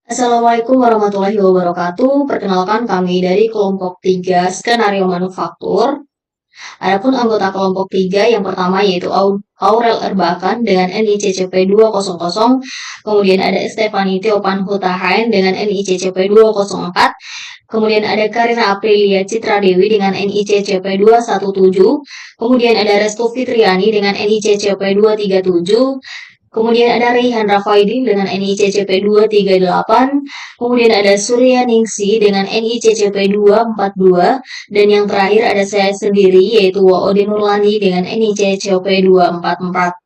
Assalamualaikum warahmatullahi wabarakatuh. Perkenalkan kami dari kelompok 3 skenario manufaktur. Adapun anggota kelompok 3 yang pertama yaitu Aurel Erbakan dengan NICCP 200, kemudian ada Stefani Theopan Hutahain dengan NICCP 204, kemudian ada Karina Aprilia Citra Dewi dengan NICCP 217, kemudian ada Restu Fitriani dengan NICCP 237, kemudian ada Raihan Rafaidin dengan NICCP 238, kemudian ada Surya Ningsi dengan NICCP 242, dan yang terakhir ada saya sendiri yaitu Waode Nurlani dengan NICCP 244.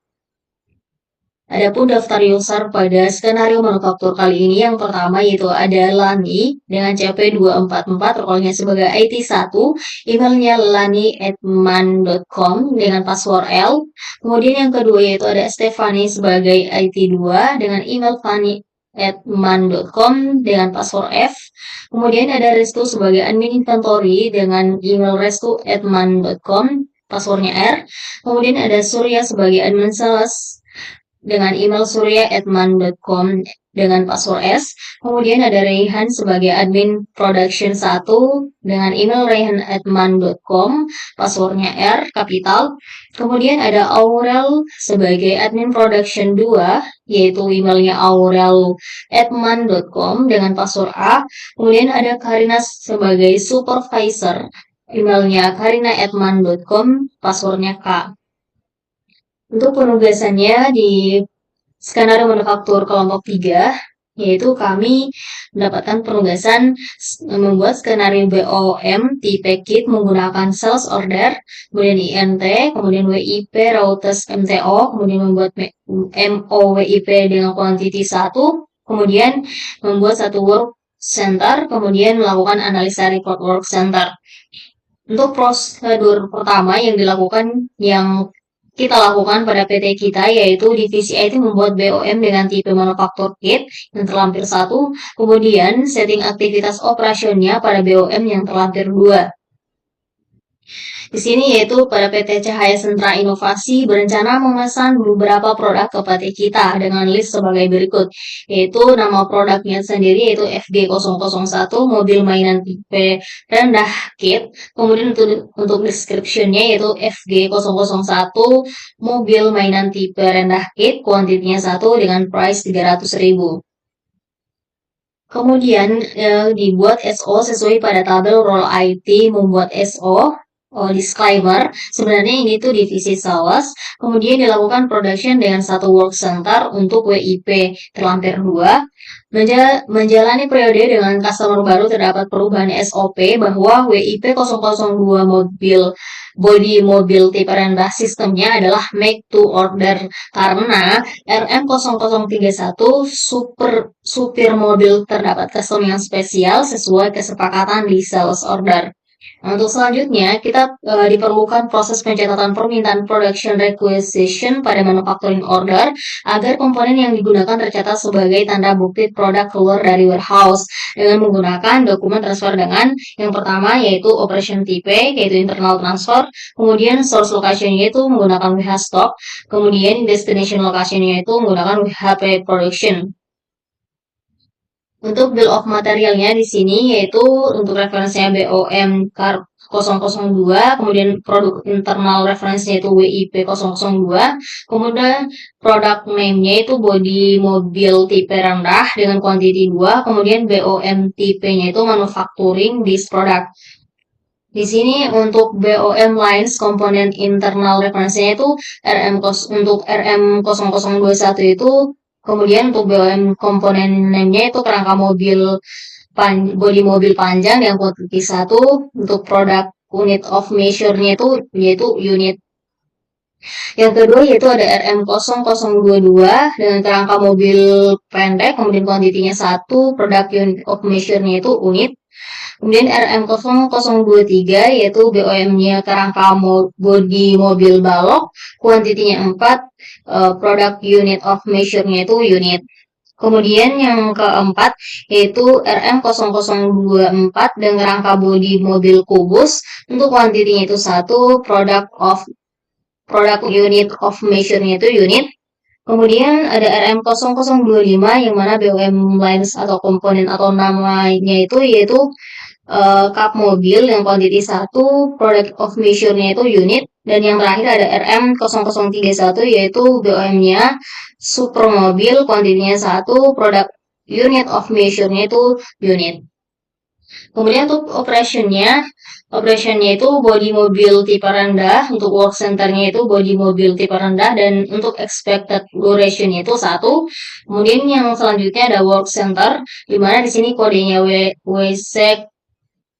Adapun daftar user pada skenario manufaktur kali ini yang pertama yaitu ada Lani dengan CP244, rollnya sebagai IT1, emailnya lani@man.com dengan password L. Kemudian yang kedua yaitu ada Stefani sebagai IT2 dengan email fani@man.com dengan password F. Kemudian ada Restu sebagai admin inventory dengan email restu@man.com, passwordnya R. Kemudian ada Surya sebagai admin sales dengan email surya@man.com dengan password S. Kemudian ada Raihan sebagai admin production 1 dengan email raihan@man.com, passwordnya R kapital. Kemudian ada Aurel sebagai admin production 2 yaitu emailnya aurel@man.com dengan password A. Kemudian ada Karina sebagai supervisor, emailnya karina@man.com, passwordnya K. Untuk penugasannya di skenario manufaktur kelompok 3, yaitu kami mendapatkan penugasan membuat skenario BOM tipe kit menggunakan sales order, kemudian INT, kemudian WIP, routes MTO, kemudian membuat MOWIP dengan quantity 1, kemudian membuat satu work center, kemudian melakukan analisa report work center. Untuk prosedur pertama yang kita lakukan pada PT kita yaitu divisi IT membuat BOM dengan tipe manufaktur kit yang terlampir 1, kemudian setting aktivitas operasionalnya pada BOM yang terlampir 2. Di sini yaitu pada PT Cahaya Sentra Inovasi berencana memesan beberapa produk ke PT kita dengan list sebagai berikut, yaitu nama produknya sendiri yaitu FG001 mobil mainan tipe rendah kit, kemudian untuk description-nya yaitu FG001 mobil mainan tipe rendah kit, kuantitinya 1 dengan price 300.000. Kemudian dibuat SO sesuai pada tabel role IT membuat SO. Disclaimer, sebenarnya ini tuh divisi sales, kemudian dilakukan production dengan satu work center untuk WIP terlampir 2. Menjalani periode dengan customer baru terdapat perubahan SOP bahwa WIP 002 body mobil tipe rendah sistemnya adalah make to order karena RM0031 supir mobil terdapat custom yang spesial sesuai kesepakatan di sales order. Nah, untuk selanjutnya, kita diperlukan proses pencatatan permintaan production requisition pada manufacturing order agar komponen yang digunakan tercatat sebagai tanda bukti produk keluar dari warehouse dengan menggunakan dokumen transfer dengan yang pertama yaitu operation type yaitu internal transfer, kemudian source location yaitu menggunakan WH stock, kemudian destination location yaitu menggunakan WHP production. Untuk bill of materialnya di sini yaitu untuk referensinya BOM 002, kemudian produk internal referensinya itu WIP 002, kemudian product name-nya itu body mobil tipe rendah dengan quantity 2, kemudian BOM tipe-nya itu manufacturing this product. Di sini untuk BOM lines komponen internal referensinya itu untuk RM0021 itu. Kemudian untuk BOM komponen name-nya itu kerangka mobil body mobil panjang yang quantity 1, untuk produk unit of measure-nya itu yaitu unit. Yang kedua yaitu ada RM0022 dengan kerangka mobil pendek, kemudian kuantitinya 1, produk unit of measure-nya itu unit. Kemudian RM0023 yaitu BOM-nya kerangka body mobil balok, kuantitinya 4, produk unit of measure-nya itu unit. Kemudian yang keempat yaitu RM0024 dengan kerangka bodi mobil kubus, untuk kuantitinya itu 1, produk unit of measure-nya itu unit. Kemudian ada RM0025 yang mana BOM lines atau komponen atau namanya itu yaitu kap mobil yang kuantiti 1, product of measure-nya itu unit, dan yang terakhir ada RM0031 yaitu BOM-nya super mobil kuantitinya 1, product unit of measure-nya itu unit. Kemudian untuk operationnya itu body mobil tipe rendah, untuk work centernya itu body mobil tipe rendah, dan untuk expected duration-nya itu 1. Kemudian yang selanjutnya ada work center, di mana di sini kodenya WC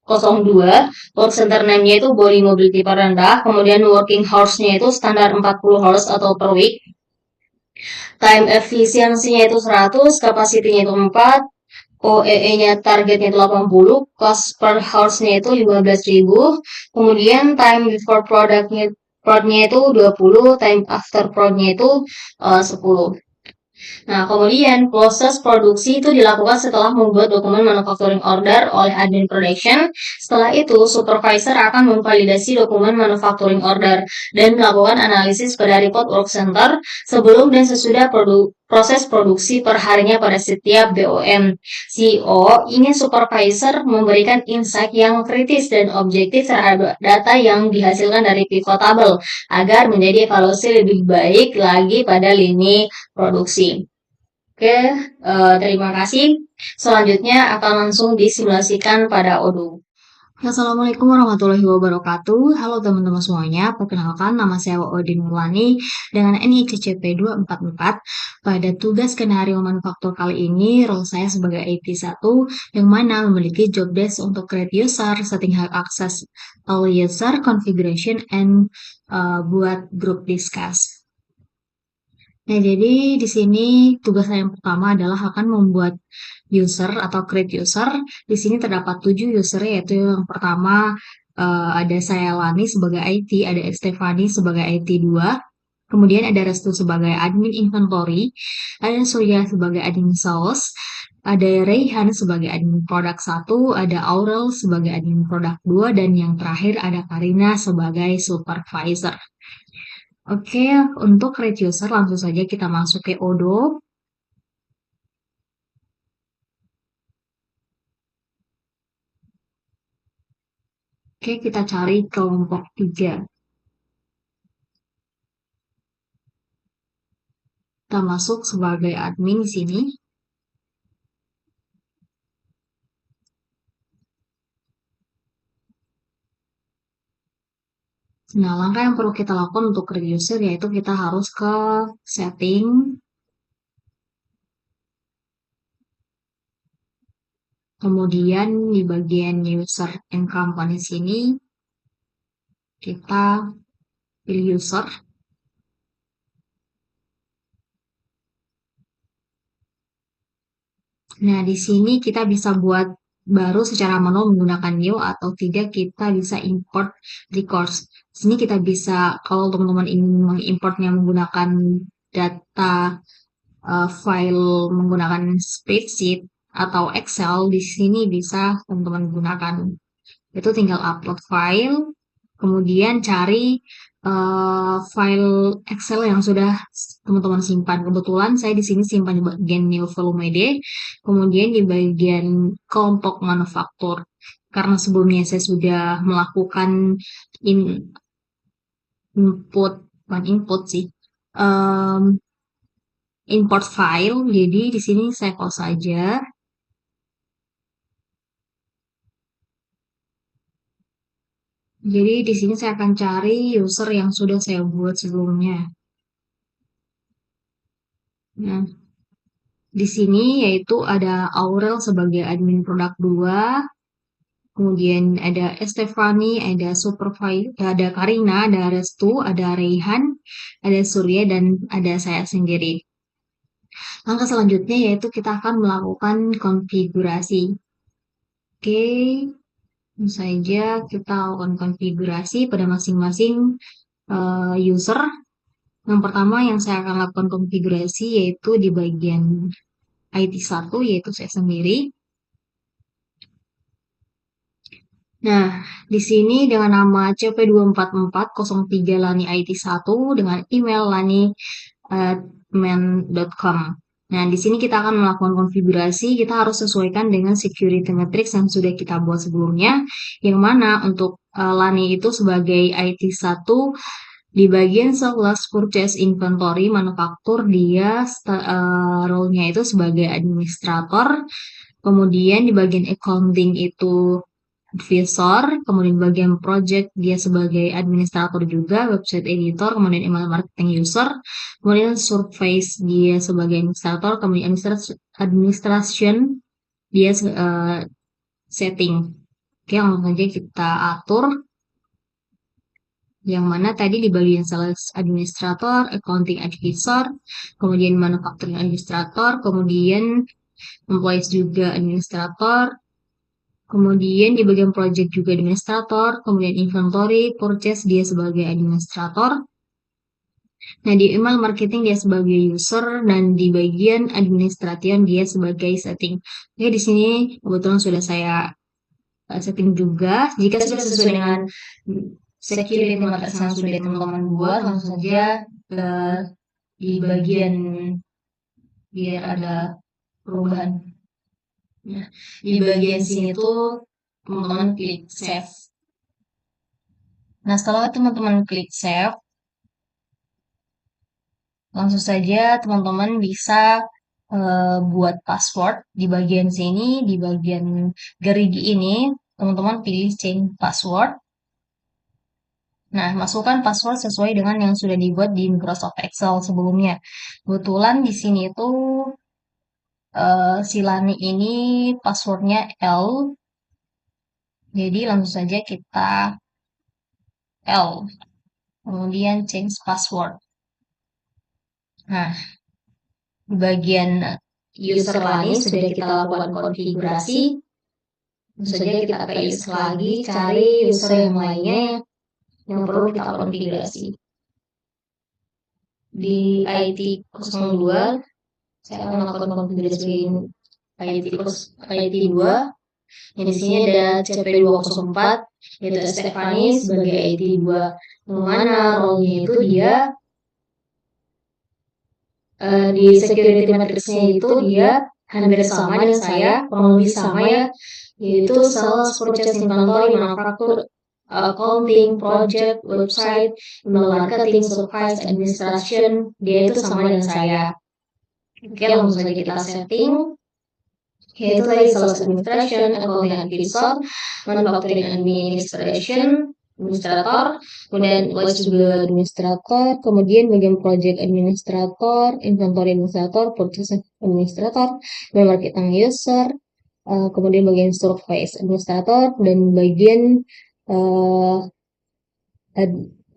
02, work center name-nya itu body mobil tipe rendah, kemudian working hours-nya itu standar 40 hours atau per week, time efisiensinya itu 100, capacity-nya itu 4, OEE-nya targetnya itu 80, cost per hours-nya itu 15.000, kemudian time before prod-nya itu 20, time after prod-nya itu 10. Nah, kemudian proses produksi itu dilakukan setelah membuat dokumen manufacturing order oleh admin production. Setelah itu, supervisor akan memvalidasi dokumen manufacturing order dan melakukan analisis pada report work center sebelum dan sesudah proses produksi perharinya pada setiap BOM. CEO ingin supervisor memberikan insight yang kritis dan objektif terhadap data yang dihasilkan dari pivot table agar menjadi evaluasi lebih baik lagi pada lini produksi. Oke, terima kasih. Selanjutnya akan langsung disimulasikan pada Odoo. Assalamualaikum warahmatullahi wabarakatuh. Halo teman-teman semuanya, perkenalkan nama saya Odin Mulani dengan NII CCP 244. Pada tugas skenario manufaktur kali ini, role saya sebagai IT1 yang mana memiliki job desk untuk create user, setting hak akses all user, configuration, and buat group discuss. Nah, jadi di sini tugas saya yang pertama adalah akan membuat user atau create user. Di sini terdapat 7 user, yaitu yang pertama ada saya Lani sebagai IT, ada Estefani sebagai IT2, kemudian ada Restu sebagai admin inventory, ada Surya sebagai admin sales, ada Rayhan sebagai admin produk 1, ada Aurel sebagai admin produk 2, dan yang terakhir ada Karina sebagai supervisor. Oke, untuk create user langsung saja kita masuk ke Odoo. Oke, kita cari kelompok 3. Kita masuk sebagai admin di sini. Nah, langkah yang perlu kita lakukan untuk create user yaitu kita harus ke setting. Kemudian di bagian user and company sini kita pilih user. Nah, di sini kita bisa buat baru secara manual menggunakan new, atau tidak kita bisa import records. Di sini kita bisa, kalau teman-teman ingin mengimportnya menggunakan data file menggunakan spreadsheet atau Excel, di sini bisa teman-teman gunakan. Itu tinggal upload file, kemudian cari file Excel yang sudah teman-teman simpan. Kebetulan saya di sini simpan di bagian new volume D, kemudian di bagian kelompok manufaktur. Karena sebelumnya saya sudah melakukan input, bukan input sih, import file. Jadi di sini saya close saja. Jadi di sini saya akan cari user yang sudah saya buat sebelumnya. Nah, di sini yaitu ada Aurel sebagai admin produk 2, kemudian ada Estefani, ada Supervisor, ada Karina, ada Restu, ada Rayhan, ada Surya, dan ada saya sendiri. Langkah selanjutnya yaitu kita akan melakukan konfigurasi. Oke, saja kita lakukan konfigurasi pada masing-masing user. Yang pertama yang saya akan lakukan konfigurasi yaitu di bagian IT1, yaitu saya sendiri. Nah, di sini dengan nama CP24403 Lani IT1 dengan email Lani admin.com. Nah, di sini kita akan melakukan konfigurasi, kita harus sesuaikan dengan security matrix yang sudah kita buat sebelumnya, yang mana untuk Lani itu sebagai IT1 di bagian sales purchase inventory manufaktur dia role-nya itu sebagai administrator, kemudian di bagian accounting itu advisor, kemudian bagian project dia sebagai administrator juga, website editor, kemudian email marketing user, kemudian surface dia sebagai administrator, kemudian administration dia setting. Oke, langsung saja kita atur. Yang mana tadi di bagian sales administrator, accounting advisor, kemudian manufacturing administrator, kemudian employees juga administrator, kemudian di bagian project juga administrator, kemudian inventory, purchase dia sebagai administrator. Nah, di email marketing dia sebagai user dan di bagian administration dia sebagai setting. Oke, di sini kebetulan sudah saya setting juga. Jika sudah sesuai dengan security matrix yang sudah teman-teman buat, langsung saja ke di bagian biar ada perubahan. Nah, di bagian sini tuh teman-teman klik save. Nah, setelah teman-teman klik save, langsung saja teman-teman bisa buat password di bagian sini, di bagian gerigi ini, teman-teman pilih change password. Nah, masukkan password sesuai dengan yang sudah dibuat di Microsoft Excel sebelumnya. Kebetulan di sini itu si Lani ini passwordnya L. Jadi langsung saja kita L. Kemudian change password. Nah, di bagian user Lani sudah kita lakukan konfigurasi. Tentu saja kita ke user lagi, cari user yang lainnya yang perlu kita konfigurasi. Di IT02, saya akan melakukan konfigurasi IT2. Yang di sini ada CP204, yaitu Stefani sebagai IT2. Yang mana role-nya itu dia di security matrix-nya itu dia hampir sama dengan saya, kurang lebih sama ya, yaitu sales, purchase, inventory, manufaktur, accounting, project, website, email marketing, surface, administration, dia itu sama dengan saya. Oke, langsung saja kita setting, yaitu tadi sales administration, accounting advisor, manufacturing administration, administrator, kemudian voice juga administrator, kemudian bagian project administrator, inventory administrator, purchase administrator, dan marketing user, kemudian bagian surface administrator, dan bagian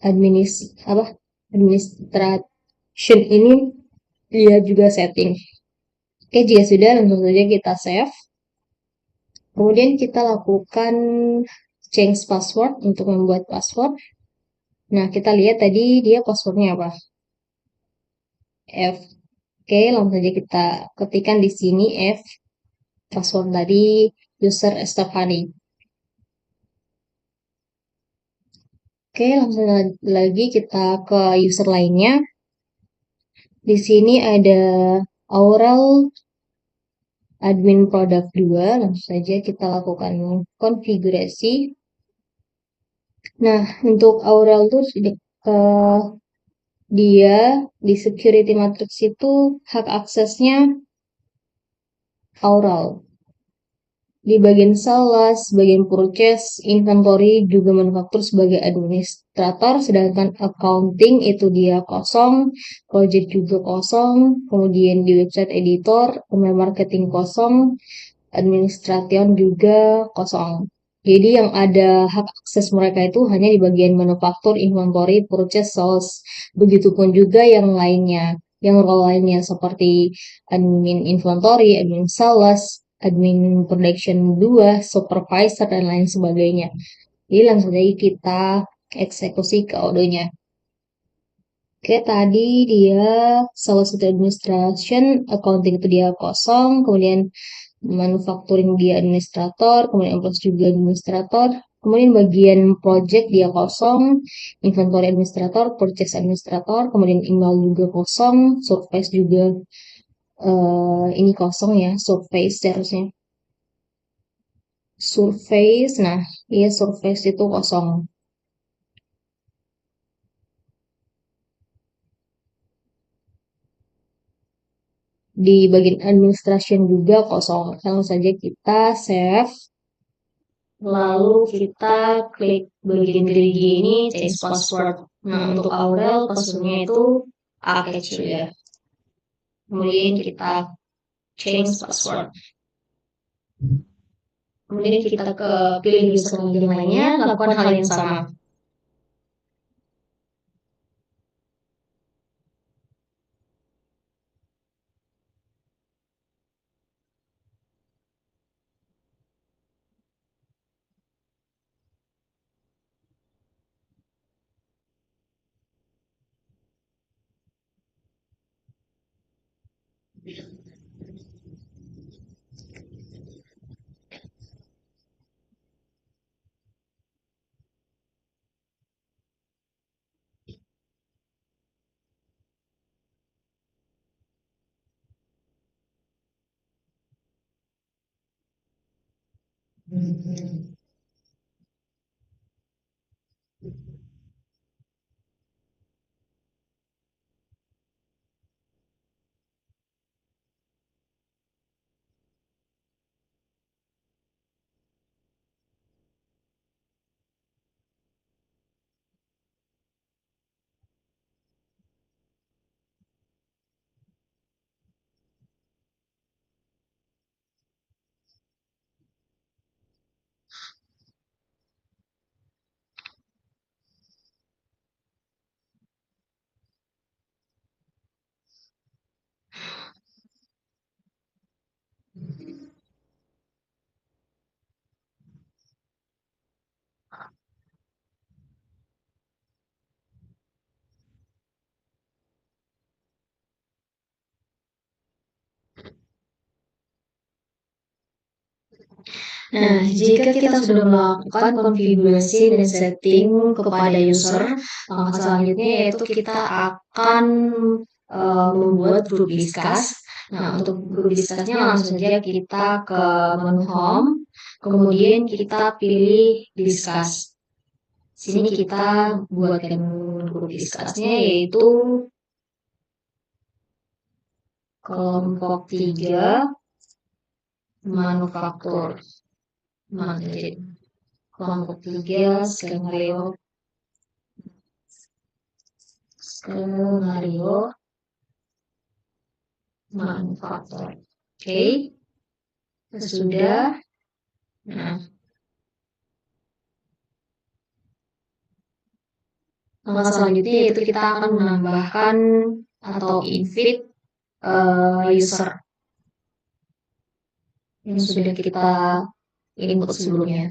administration ini dia juga setting. Oke, jika sudah, langsung saja kita save. Kemudian kita lakukan change password untuk membuat password. Nah, kita lihat tadi dia passwordnya apa? F. Oke, langsung saja kita ketikkan di sini F. Password tadi user Stefani. Oke, langsung lagi kita ke user lainnya. Di sini ada Aurel admin produk 2. Langsung saja kita lakukan konfigurasi. Nah, untuk Aurel tuh dia di security matrix itu hak aksesnya Aurel. Di bagian sales, bagian purchase, inventory, juga manufaktur sebagai administrator, sedangkan accounting itu dia kosong, project juga kosong, kemudian di website editor, email marketing kosong, administration juga kosong. Jadi yang ada hak akses mereka itu hanya di bagian manufaktur, inventory, purchase, sales. Begitupun juga yang lainnya, yang role lainnya seperti admin inventory, admin sales, admin production 2, supervisor, dan lain sebagainya. Jadi langsung saja kita eksekusi ke audionya. Oke, tadi dia sales itu administration, accounting itu dia kosong, kemudian manufacturing dia administrator, kemudian employees juga administrator, Kemudian bagian project dia kosong, inventory administrator, purchase administrator, kemudian email juga kosong, surface juga ini kosong ya, surface harusnya. Surface, nah iya surface itu kosong. Di bagian administration juga kosong. Langsung saja kita save. Lalu kita klik bagian gerigi ini change password. Nah, untuk Aurel passwordnya itu A-catch ya. Kemudian kita change password. Kemudian kita ke pilih user login lainnya, lakukan hal yang sama. Nah, jika kita sudah melakukan konfigurasi dan setting kepada user, langkah selanjutnya yaitu kita akan membuat grup discuss. Nah, untuk grup discussnya langsung saja kita ke menu home, kemudian kita pilih discuss. Sini kita buatkan grup discussnya yaitu kelompok 3 manufaktur. Jadi kelompok 3 skenario manufaktur. Oke. Sudah. Nah, langkah selanjutnya yaitu kita akan menambahkan atau invite user yang sudah kita input sebelumnya.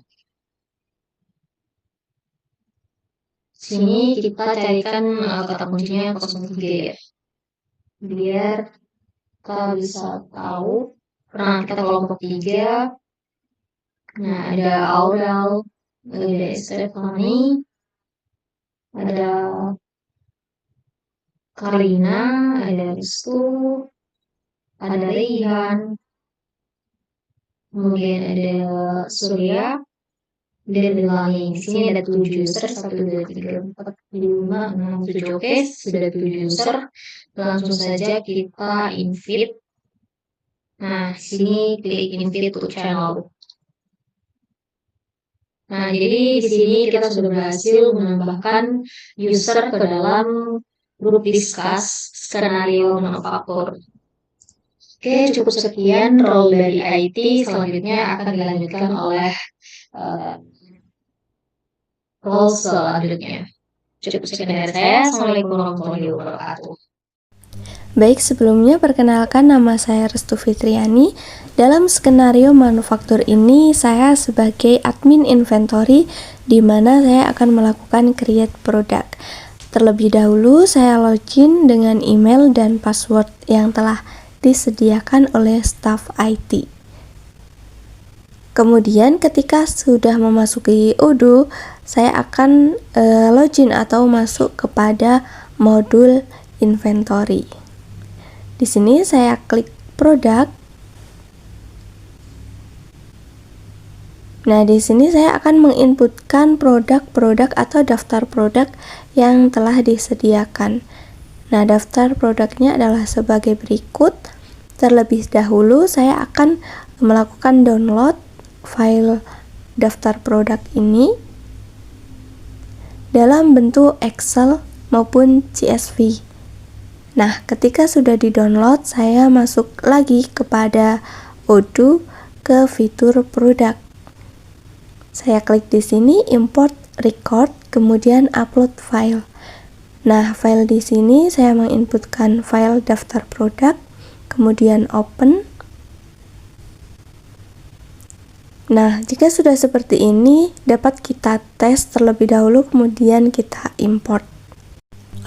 Sini kita carikan kata kuncinya 03 ya, biar kita bisa tahu. Nah, kita kelompok 3. Nah, ada Aurel, ada Stephanie, ada Karina, ada Restu, ada Rihan, kemudian ada Surya, dan lain. Di sini ada 7 user, 1, 2, 3, 4, 5, 6, 7. Oke, sudah 7 user. Langsung saja kita invite. Nah, sini klik invite to channel. Nah, jadi di sini kita sudah berhasil menambahkan user ke dalam grup discuss skenario manufaktur. Oke, cukup sekian role dari IT. Selanjutnya akan dilanjutkan oleh role selanjutnya. Cukup sekian dari saya. Assalamualaikum warahmatullahi wabarakatuh. Baik, sebelumnya perkenalkan nama saya Restu Fitriani. Dalam skenario manufaktur ini saya sebagai admin inventory di mana saya akan melakukan create product. Terlebih dahulu saya login dengan email dan password yang telah disediakan oleh staff IT. Kemudian ketika sudah memasuki Odoo, saya akan login atau masuk kepada modul inventory. Di sini saya klik produk. Nah, di sini saya akan menginputkan produk-produk atau daftar produk yang telah disediakan. Nah, daftar produknya adalah sebagai berikut. Terlebih dahulu saya akan melakukan download file daftar produk ini dalam bentuk Excel maupun CSV. Nah, ketika sudah di-download, saya masuk lagi kepada Odoo ke fitur produk. Saya klik di sini import record, kemudian upload file. Nah, file di sini saya menginputkan file daftar produk, kemudian open. Nah, jika sudah seperti ini, dapat kita tes terlebih dahulu, kemudian kita import.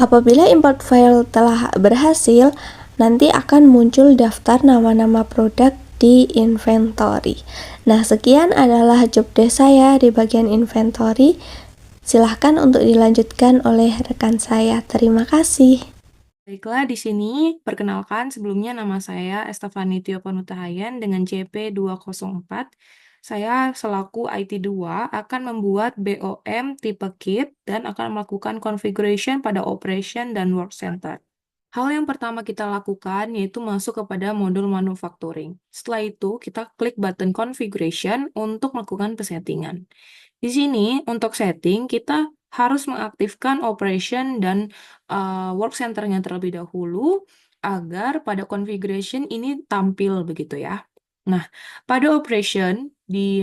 Apabila import file telah berhasil, nanti akan muncul daftar nama-nama produk di inventory. Nah, sekian adalah job desk saya di bagian inventory. Silahkan untuk dilanjutkan oleh rekan saya. Terima kasih. Baiklah, di sini perkenalkan sebelumnya nama saya Estefani Tio Panutahayan dengan CP204. Saya selaku IT2 akan membuat BOM tipe kit dan akan melakukan configuration pada operation dan work center. Hal yang pertama kita lakukan yaitu masuk kepada modul manufacturing. Setelah itu, kita klik button configuration untuk melakukan pesettingan. Di sini, untuk setting, kita harus mengaktifkan operation dan work center-nya terlebih dahulu agar pada configuration ini tampil begitu ya. Nah, pada operation di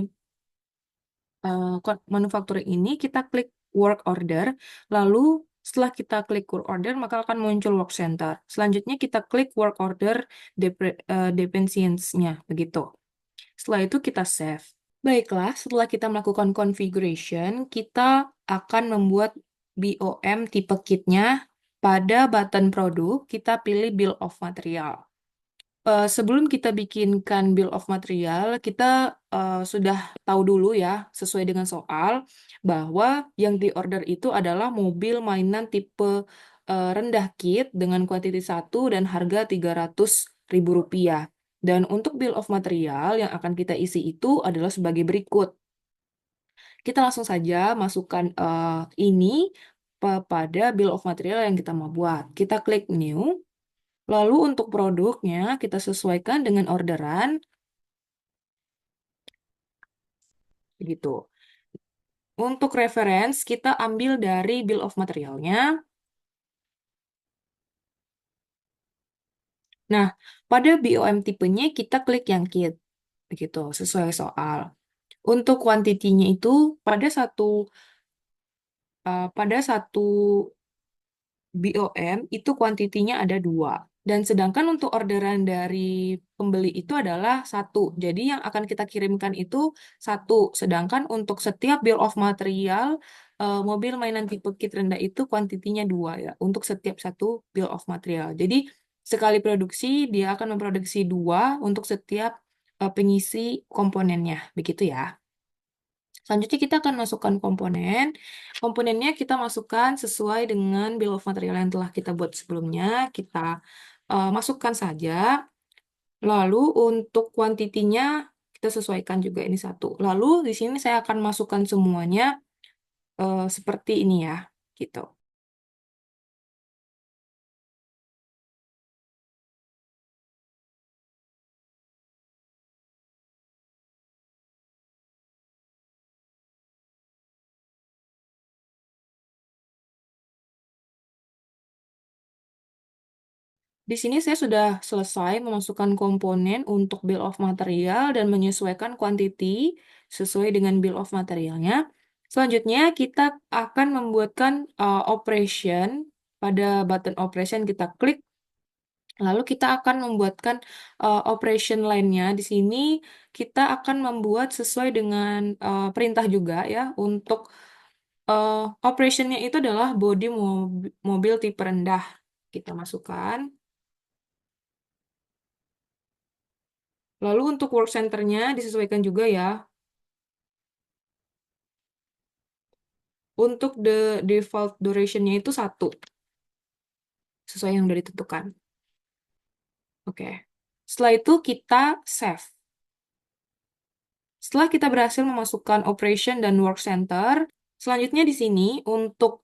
manufacturing ini kita klik work order, lalu setelah kita klik work order maka akan muncul work center. Selanjutnya kita klik work order dependencies-nya begitu. Setelah itu kita save. Baiklah, setelah kita melakukan configuration, kita akan membuat BOM tipe kitnya. Pada button produk, kita pilih bill of material. Sebelum kita bikinkan bill of material, kita sudah tahu dulu ya, sesuai dengan soal, bahwa yang di-order itu adalah mobil mainan tipe rendah kit dengan kuantiti 1 dan harga Rp300.000. Dan untuk bill of material yang akan kita isi itu adalah sebagai berikut. Kita langsung saja masukkan ini pada bill of material yang kita mau buat. Kita klik new. Lalu untuk produknya kita sesuaikan dengan orderan. Begitu. Untuk reference kita ambil dari bill of materialnya. Nah, pada BOM tipenya kita klik yang kit. Begitu, sesuai soal. Untuk kuantitinya itu pada satu BOM itu kuantitinya ada 2. Dan sedangkan untuk orderan dari pembeli itu adalah 1. Jadi yang akan kita kirimkan itu 1. Sedangkan untuk setiap bill of material, mobil mainan tipe kit rendah itu kuantitinya 2 ya. Untuk setiap satu bill of material. Jadi sekali produksi dia akan memproduksi 2 untuk setiap pengisi komponennya. Begitu ya. Selanjutnya kita akan masukkan komponen. Komponennya kita masukkan sesuai dengan bill of material yang telah kita buat sebelumnya. Kita masukkan saja. Lalu untuk kuantitinya kita sesuaikan juga ini 1. Lalu di sini saya akan masukkan semuanya seperti ini ya, gitu. Di sini saya sudah selesai memasukkan komponen untuk bill of material dan menyesuaikan quantity sesuai dengan bill of materialnya. Selanjutnya kita akan membuatkan operation. Pada button operation kita klik. Lalu kita akan membuatkan operation lainnya. Di sini kita akan membuat sesuai dengan perintah juga ya. Untuk operationnya itu adalah bodi mobil tipe rendah. Kita masukkan. Lalu untuk work center-nya disesuaikan juga ya. Untuk the default duration-nya itu 1, sesuai yang udah ditentukan. Oke. Setelah itu kita save. Setelah kita berhasil memasukkan operation dan work center, selanjutnya di sini untuk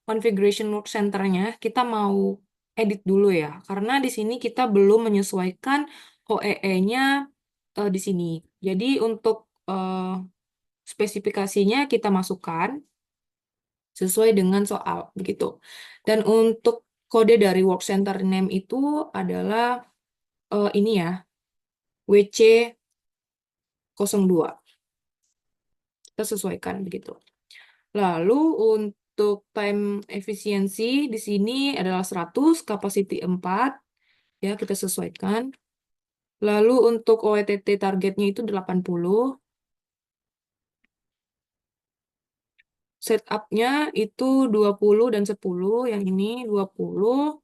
configuration work center-nya kita mau edit dulu ya, karena di sini kita belum menyesuaikan OEE-nya di sini. Jadi untuk spesifikasinya kita masukkan sesuai dengan soal begitu. Dan untuk kode dari work center name itu adalah ini ya, WC02. Kita sesuaikan begitu. Lalu untuk time efisiensi di sini adalah 100, capacity 4, ya kita sesuaikan. Lalu untuk OETT targetnya itu 80. Setupnya itu 20 dan 10, yang ini 20,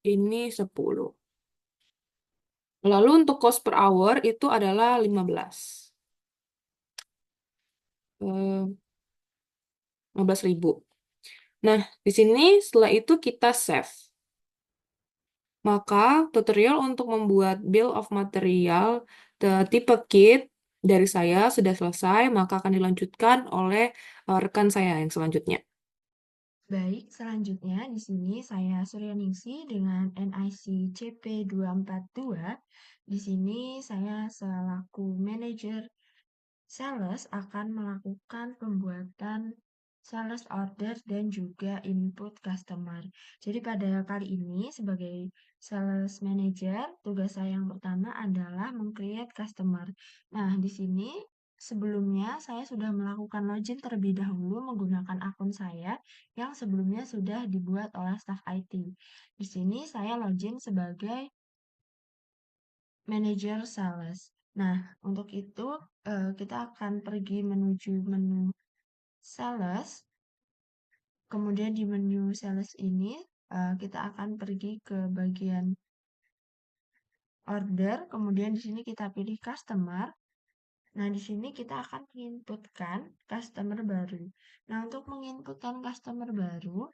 ini 10. Lalu untuk cost per hour itu adalah 15. Eh, 15.000. Nah, di sini setelah itu kita save. Maka tutorial untuk membuat bill of material tipe kit dari saya sudah selesai, maka akan dilanjutkan oleh rekan saya yang selanjutnya. Baik, selanjutnya di sini saya Suryaningsi dengan NIC CP242. Di sini saya selaku manajer sales akan melakukan pembuatan sales order dan juga input customer. Jadi pada kali ini sebagai sales manager, tugas saya yang pertama adalah meng-create customer. Nah, di sini sebelumnya saya sudah melakukan login terlebih dahulu menggunakan akun saya yang sebelumnya sudah dibuat oleh staff IT. Di sini saya login sebagai manager sales. Nah, untuk itu kita akan pergi menuju menu sales. Kemudian di menu sales ini kita akan pergi ke bagian order. Kemudian di sini kita pilih customer. Nah, di sini kita akan menginputkan customer baru. Nah, untuk menginputkan customer baru,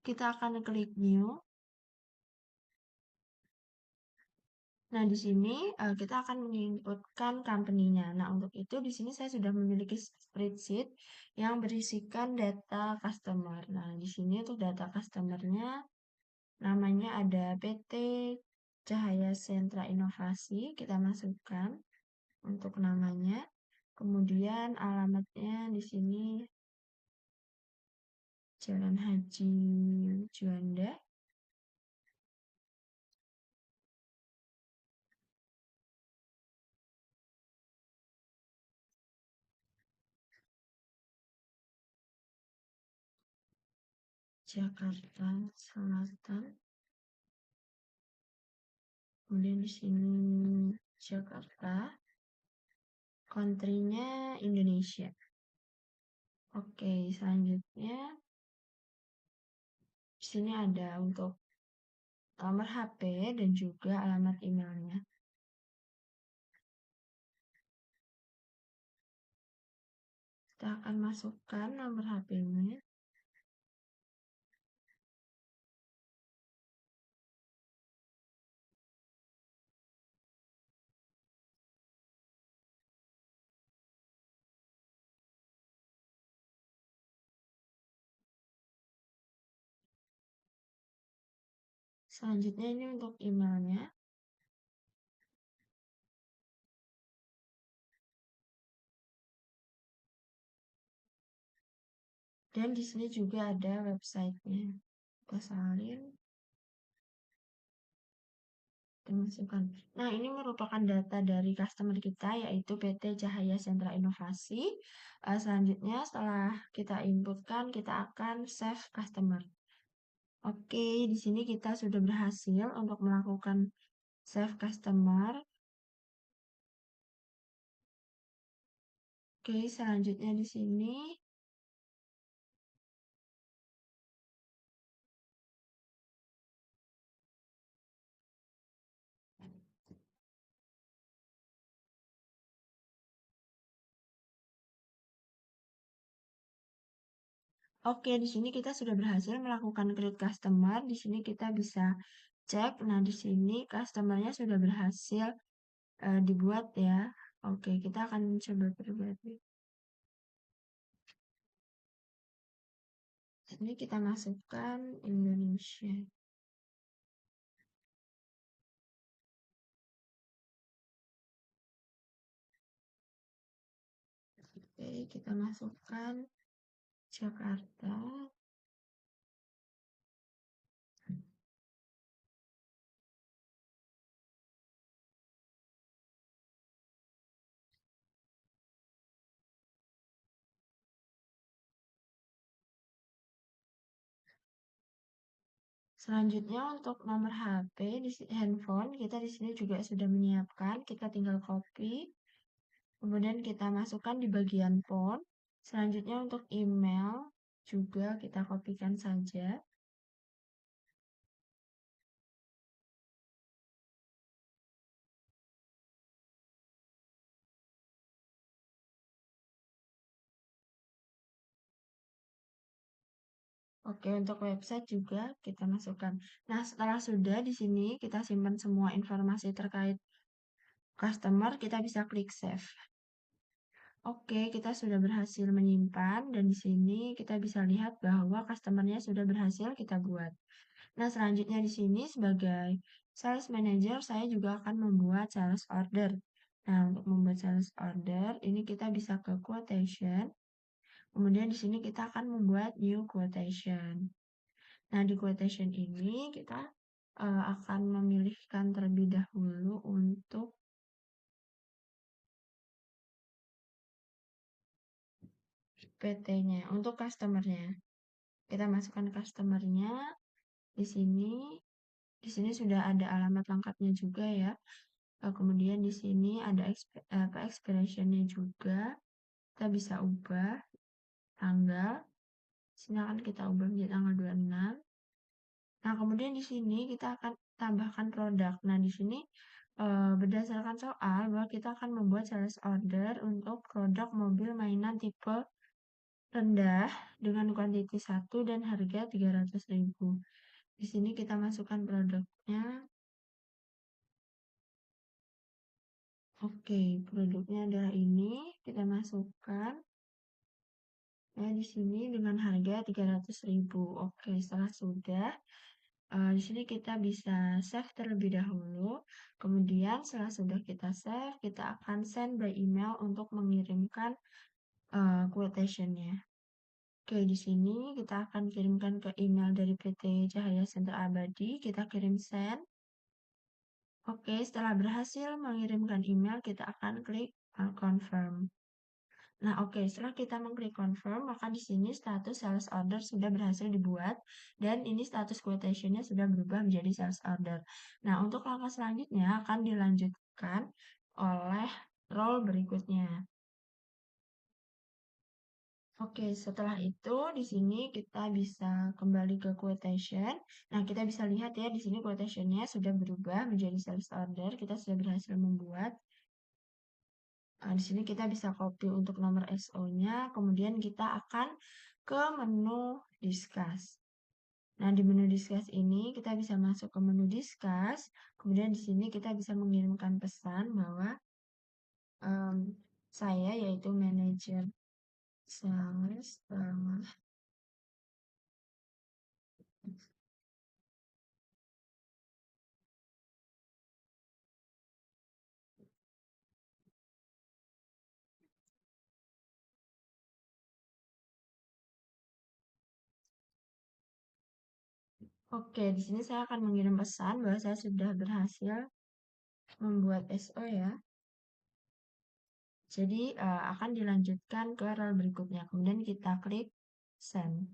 kita akan klik new. Nah, di sini kita akan menginputkan company-nya. Nah, untuk itu di sini saya sudah memiliki spreadsheet yang berisikan data customer. Nah, di sini untuk data customer-nya namanya ada PT Cahaya Sentra Inovasi, kita masukkan untuk namanya. Kemudian alamatnya di sini Jalan Haji Juanda. Jakarta Selatan. Kemudian di sini Jakarta, country-nya Indonesia. Oke, selanjutnya di sini ada untuk nomor HP dan juga alamat emailnya. Kita akan masukkan nomor HP-nya. Selanjutnya ini untuk emailnya. Dan di sini juga ada websitenya. Kita salin. Masukkan. Nah, ini merupakan data dari customer kita, yaitu PT Cahaya Sentra Inovasi. Selanjutnya, setelah kita inputkan, kita akan save customer. Oke, di sini kita sudah berhasil untuk melakukan save customer. Oke, selanjutnya di sini Oke, di sini kita sudah berhasil melakukan create customer. Di sini kita bisa cek. Nah, di sini customernya sudah berhasil dibuat ya. Oke, kita akan coba pribadi. Ini kita masukkan Indonesia. Oke, kita masukkan Jakarta. Selanjutnya untuk nomor HP di handphone kita di sini juga sudah menyiapkan, kita tinggal copy. Kemudian kita masukkan di bagian font. Selanjutnya untuk email juga kita kopikan saja. Oke, untuk website juga kita masukkan. Nah, setelah sudah di sini kita simpan semua informasi terkait customer, kita bisa klik save. Oke, kita sudah berhasil menyimpan dan di sini kita bisa lihat bahwa customernya sudah berhasil kita buat. Nah, selanjutnya di sini sebagai sales manager saya juga akan membuat sales order. Nah, untuk membuat sales order ini kita bisa ke quotation. Kemudian di sini kita akan membuat new quotation. Nah, di quotation ini kita akan memilihkan terlebih dahulu untuk PT-nya, untuk customer-nya. Kita masukkan customer-nya di sini. Di sini sudah ada alamat lengkapnya juga ya. Kemudian di sini ada expiration-nya juga. Kita bisa ubah tanggal. Sini akan kita ubah menjadi tanggal 26. Nah, kemudian di sini kita akan tambahkan produk. Nah, di sini berdasarkan soal bahwa kita akan membuat sales order untuk produk mobil mainan tipe rendah dengan kuantiti 1 dan harga 300.000. Di sini kita masukkan produknya. Oke, produknya adalah ini. Kita masukkan. Ya, di sini dengan harga 300.000. Oke, setelah sudah, di sini kita bisa save terlebih dahulu. Kemudian setelah sudah kita save, kita akan send by email untuk mengirimkan quotation-nya. Oke, di sini kita akan kirimkan ke email dari PT Cahaya Center Abadi. Kita kirim send. Oke, setelah berhasil mengirimkan email, kita akan klik confirm. Nah, oke, setelah kita mengklik confirm, maka di sini status sales order sudah berhasil dibuat dan ini status quotation-nya sudah berubah menjadi sales order. Nah, untuk langkah selanjutnya akan dilanjutkan oleh role berikutnya. Oke, setelah itu di sini kita bisa kembali ke quotation. Nah, kita bisa lihat ya di sini quotation-nya sudah berubah menjadi sales order. Kita sudah berhasil membuat. Di sini kita bisa copy untuk nomor SO-nya, kemudian kita akan ke menu discuss. Nah, di menu discuss ini kita bisa masuk ke menu discuss, kemudian di sini kita bisa mengirimkan pesan bahwa saya yaitu manajer sales telah. Oke, di sini saya akan mengirim pesan bahwa saya sudah berhasil membuat SO ya. Jadi akan dilanjutkan ke role berikutnya. Kemudian kita klik send.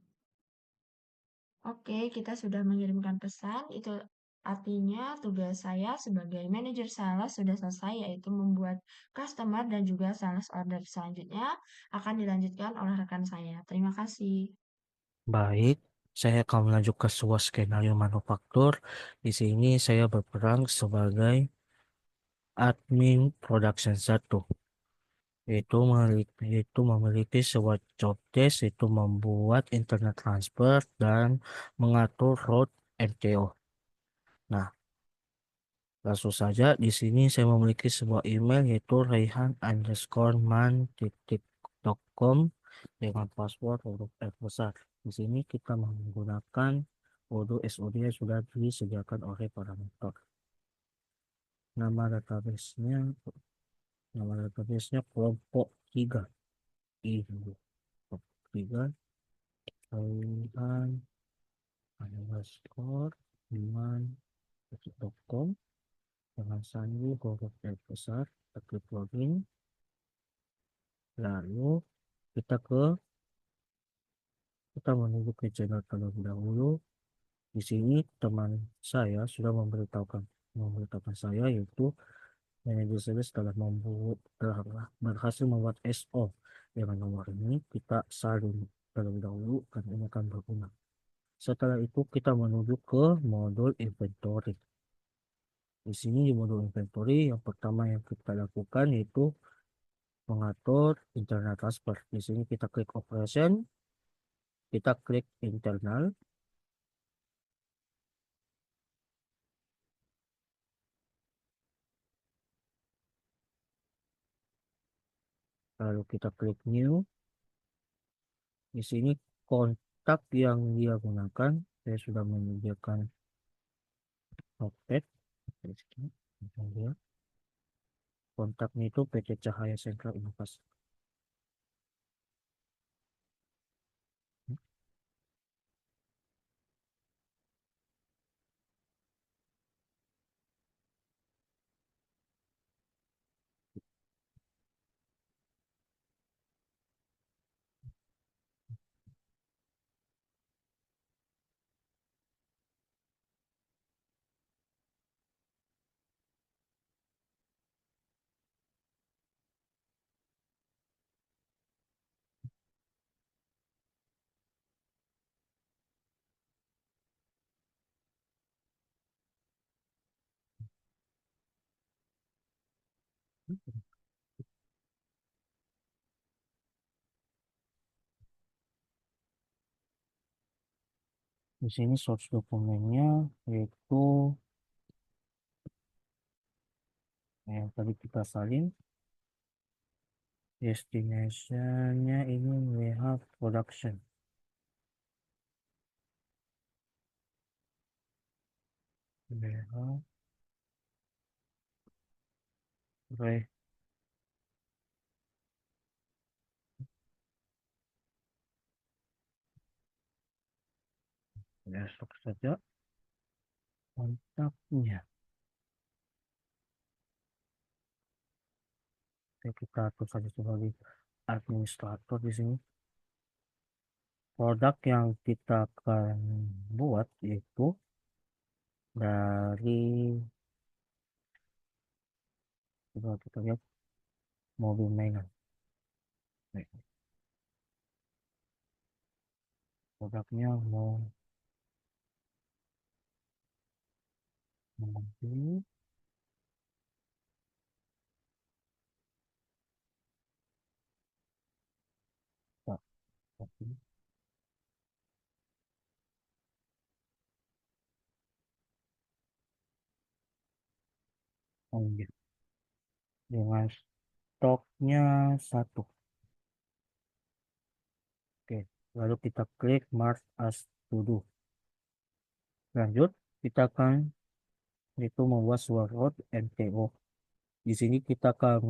Oke, kita sudah mengirimkan pesan. Itu artinya tugas saya sebagai manajer sales sudah selesai, yaitu membuat customer dan juga sales order. Selanjutnya akan dilanjutkan oleh rekan saya. Terima kasih. Baik, saya akan melanjut ke sebuah skenario manufaktur. Di sini saya berperan sebagai admin production 1. Yaitu memiliki sebuah job desk, yaitu membuat internet transfer dan mengatur route MTO. Nah, langsung saja di sini saya memiliki sebuah email yaitu raihan_man.com dengan password huruf F besar. Di sini kita menggunakan kode SOD yang sudah disediakan oleh parameter. Nama databasenya kelompok 3. Ini kelompok 3 raihan_man.com dengan sandi huruf F besar, klik login. Lalu kita menuju ke channel terlebih dahulu. Di sini teman saya sudah memberitahukan saya, yaitu manajer saya telah berhasil membuat SO dengan nomor ini. Kita salin terlebih dahulu karena ini akan berguna. Setelah itu kita menuju ke modul inventory. Di sini di modul inventory yang pertama yang kita lakukan yaitu mengatur internal transfer. Di sini kita klik operation, kita klik internal, lalu kita klik new. Di sini kontak yang dia gunakan, saya sudah menyediakan notepad. Kontaknya itu PT Cahaya Sentral Inovasi. Di sini source dokumennya yaitu yang tadi kita salin. Destinationnya ini WH Production. WH besok saja kontaknya. Oke, kita atur saja sebagai administrator di sini. Produk yang kita akan buat yaitu dari, coba kita lihat, mobil mainan. Baik. Produknya mobil tak, tapi oh iya, dengan stoknya 1. Oke, lalu kita klik mark as to do. Lanjut, kita akan itu membuat sebuah route MTO. Di sini kita akan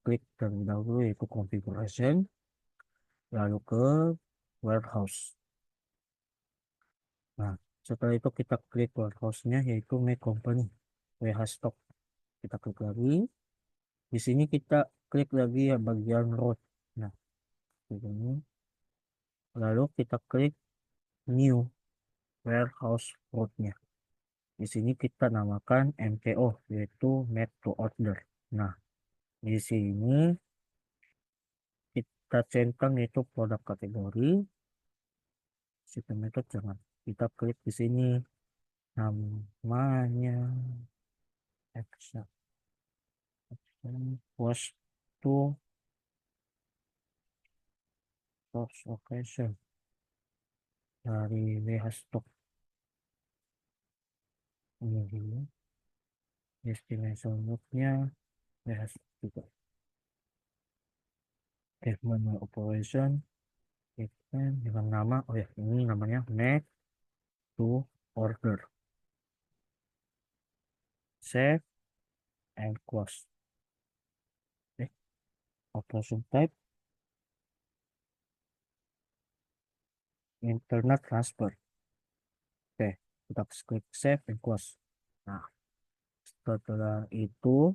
klik terlebih dahulu yaitu configuration, lalu ke warehouse. Nah, setelah itu kita klik warehouse-nya yaitu make company WH stock. Kita klik lagi. Di sini kita klik lagi ya bagian route. Nah, ini. Lalu kita klik new warehouse route-nya. Di sini kita namakan MTO yaitu make to order. Nah, di sini kita centang itu produk kategori. Sistem method jangan. Kita klik di sini namanya action post to source location dari WH stock ini dulu, destination loadnya WH stock juga. Manual operation dengan nama, oh ya, ini namanya make to order, save and close. Operation type internet transfer. Oke, kita klik save and close. Nah, setelah itu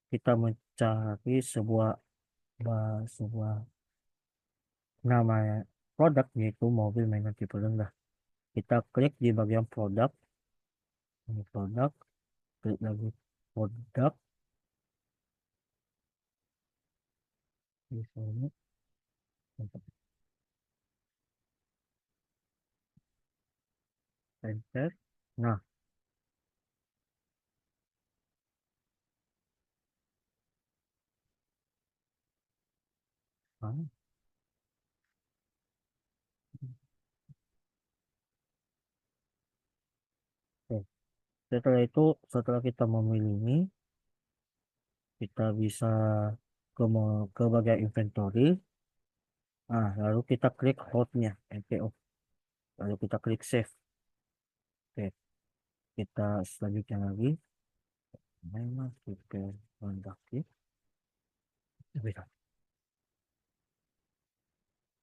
kita mencari sebuah nama produk, yaitu mobil mainan tipe rendah. Kita klik di bagian produk, ini produk, klik lagi produk, di sini enter. Nah, setelah itu, setelah kita memilih ini, kita bisa ke bagian inventory. Nah, lalu kita klik hotnya MPO, lalu kita klik save. Oke, kita selanjutnya lagi memang kita mendaki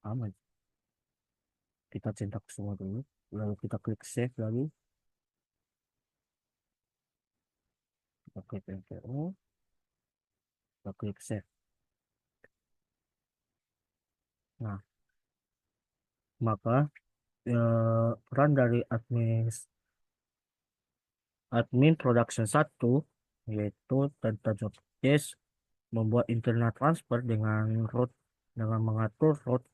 aman, kita cetak semua dulu, lalu kita klik save lagi, kita klik MPO, kita klik save. Nah, maka peran dari admin production 1 yaitu tentang job desk membuat internet transfer dengan mengatur route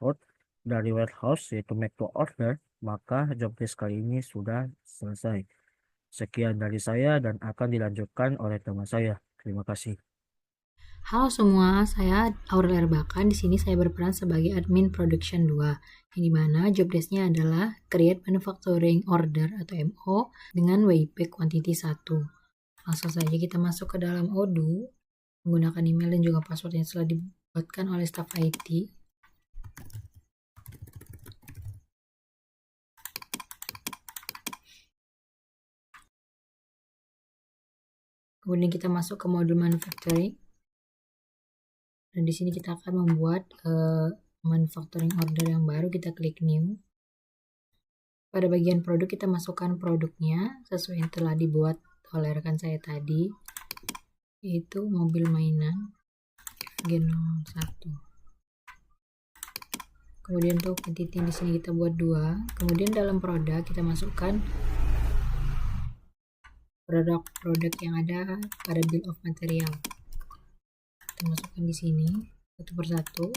route dari warehouse yaitu make to order. Maka job desk kali ini sudah selesai. Sekian dari saya dan akan dilanjutkan oleh teman saya. Terima kasih. Halo semua, saya Aurel Erbakan. Di sini saya berperan sebagai admin production 2, yang dimana job desk-nya adalah create manufacturing order atau MO dengan WIP quantity 1. Langsung saja kita masuk ke dalam Odoo menggunakan email dan juga password yang telah dibuatkan oleh staff IT. Kemudian kita masuk ke modul manufacturing. Dan di sini kita akan membuat manufacturing order yang baru. Kita klik new. Pada bagian produk kita masukkan produknya sesuai yang telah dibuat oleh rekan saya tadi, yaitu mobil mainan G01. Kemudian untuk quantity di sini kita buat 2. Kemudian dalam produk kita masukkan produk-produk yang ada pada bill of material. Kita masukkan di sini satu persatu.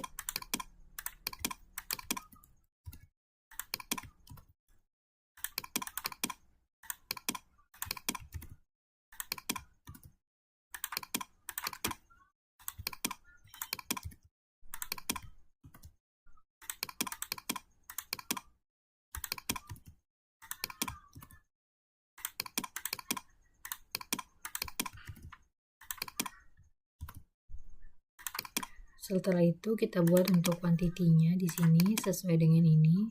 Setelah itu kita buat untuk kuantitinya di sini sesuai dengan ini.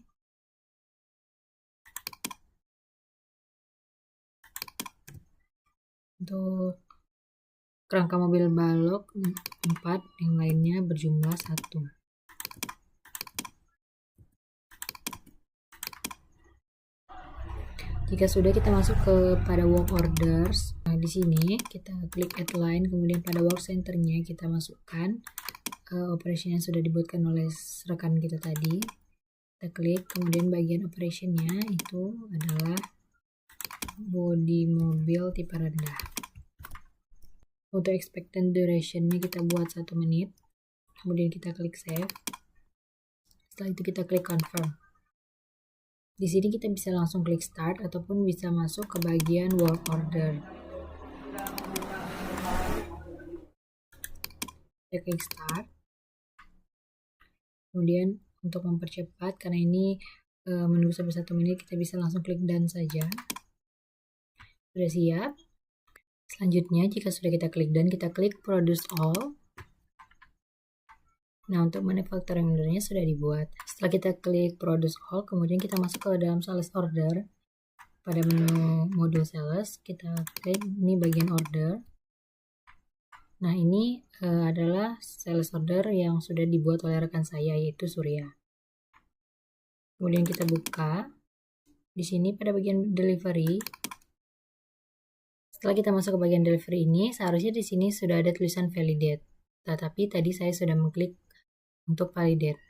Untuk kerangka mobil balok 4, yang lainnya berjumlah 1. Jika sudah, kita masuk pada work orders. Nah, di sini kita klik add line, kemudian pada work center-nya kita masukkan operation yang sudah dibuatkan oleh rekan kita tadi. Kita klik, kemudian bagian operation-nya itu adalah bodi mobil tipe rendah. Untuk expected duration-nya kita buat 1 menit. Kemudian kita klik save. Setelah itu kita klik confirm. Di sini kita bisa langsung klik start ataupun bisa masuk ke bagian work order. Kita klik start. Kemudian untuk mempercepat, karena ini menunggu sampai 1 menit, kita bisa langsung klik done saja. Sudah siap. Selanjutnya, jika sudah kita klik done, kita klik produce all. Nah, untuk manufacturing ordernya sudah dibuat. Setelah kita klik produce all, kemudian kita masuk ke dalam sales order. Pada menu modul sales, kita klik ini bagian order. Nah, ini adalah sales order yang sudah dibuat oleh rekan saya, yaitu Surya. Kemudian kita buka. Di sini pada bagian delivery. Setelah kita masuk ke bagian delivery ini, seharusnya di sini sudah ada tulisan validate. Tetapi tadi saya sudah mengklik untuk validate.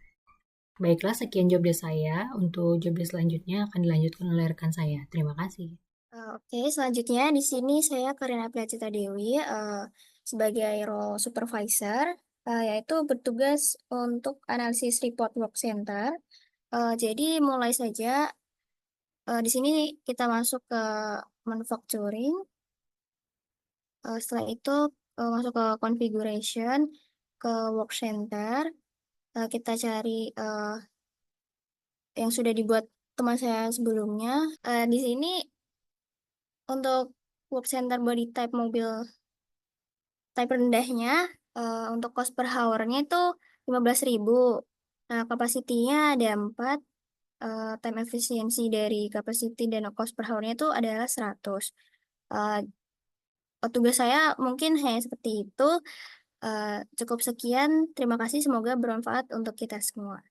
Baiklah, sekian jobdesk saya. Untuk jobdesk selanjutnya akan dilanjutkan oleh rekan saya. Terima kasih. Oke, selanjutnya di sini saya Karina Priacita Dewi sebagai role supervisor, yaitu bertugas untuk analisis report work center. Jadi mulai saja di sini kita masuk ke manufacturing. Setelah itu masuk ke configuration, ke work center. Kita cari yang sudah dibuat teman saya sebelumnya. Di sini untuk work center body type mobil type rendahnya, untuk cost per hour-nya itu 15.000. Nah, kapasitinya ada 4, time efficiency dari capacity dan cost per hour-nya itu adalah 100. Tugas saya mungkin hanya seperti itu. Cukup sekian, terima kasih, semoga bermanfaat untuk kita semua.